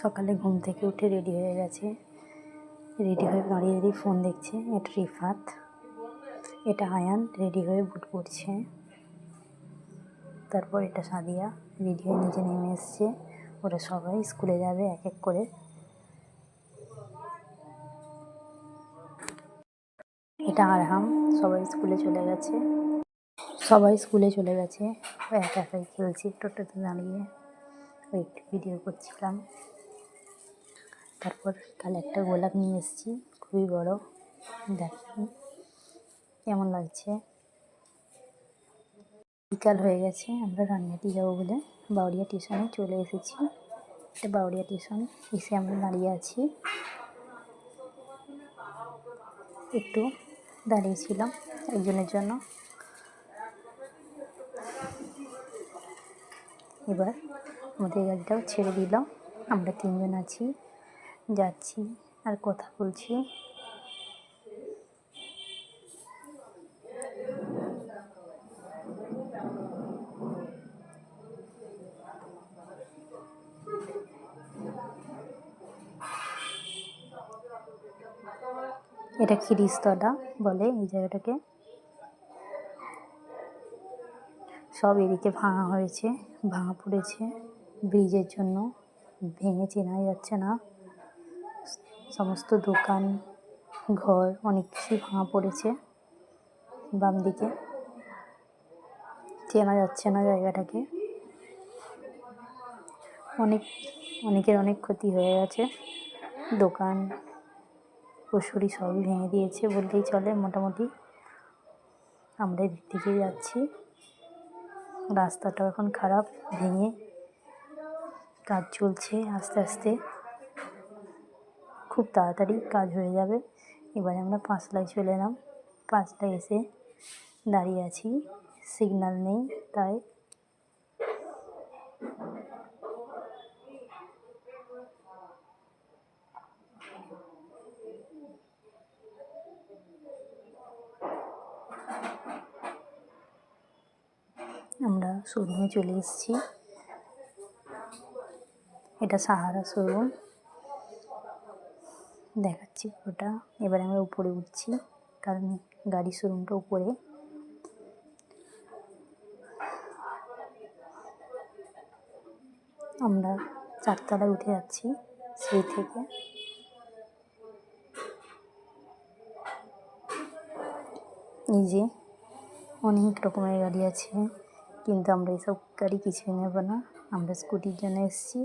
সকালে ঘুম থেকে উঠে রেডি হয়ে গেছে, রেডি হয়ে দাঁড়িয়ে দাঁড়িয়ে ফোন দেখছে। এটা রিফাত, এটা আয়ান রেডি হয়ে বুট পড়ছে। তারপর এটা সাদিয়া রেডি হয়ে নিচে নেমে এসছে। ওরা সবাই স্কুলে যাবে এক এক করে। এটা আরহাম, সবাই স্কুলে চলে গেছে। ও একা একাই খেলছি টোটোতে দাঁড়িয়ে। ওই একটু ভিডিও করছিলাম। তারপর কাল একটা গোলাপ নিয়ে এসেছি, খুবই বড়। দেখেন কেমন লাগছে। বিকাল হয়ে গেছে, আমরা রান্নাটি যাবো বলে বাউরিয়া স্টেশনে চলে এসেছি। এটা বাউরিয়া স্টেশন, এসে আমরা দাঁড়িয়ে আছি। একটু দাঁড়িয়েছিলাম একজনের জন্য। এবার আমাদের গাড়িটাও ছেড়ে দিল। আমরা 3 জন আছি, যাচ্ছি আর কথা বলছি। এটা খিরিস্তলা বলে এই জায়গাটাকে। সব এদিকে ভাঙা হয়েছে, ভাঙা পড়েছে ব্রিজের জন্য, ভেঙে চেনা যাচ্ছে না। সমস্ত দোকান ঘর অনেক কিছুই ভাঙা পড়েছে। বাম দিকে চেনা যাচ্ছে না জায়গাটাকে। অনেকের অনেক ক্ষতি হয়ে গেছে। দোকান পশুরি সবই ভেঙে দিয়েছে বললেই চলে মোটামুটি। আমরা এদিক থেকে যাচ্ছি। রাস্তাটাও এখন খারাপ, ভেঙে কাজ চলছে আস্তে আস্তে। খুব তাড়াতাড়ি কাজ হয়ে যাবে। এবারে আমরা পাঁচলায় চলে এলাম। পাঁচলায় এসে দাঁড়িয়ে আছি, সিগন্যাল নেই তাই। আমরা শোরুমে চলে এসেছি। এটা সাহারা শোরুম, দেখাচ্ছি ওটা। এবারে আমরা উপরে উঠছি, কারণ গাড়ি শোরুমটা উপরে। আমরা 4 তলায় উঠে যাচ্ছি সেই থেকে। এই যে অনেক রকমের গাড়ি আছে, কিন্তু আমরা এসব গাড়ি কিছুই নেব না। আমরা স্কুটির জন্য এসেছি।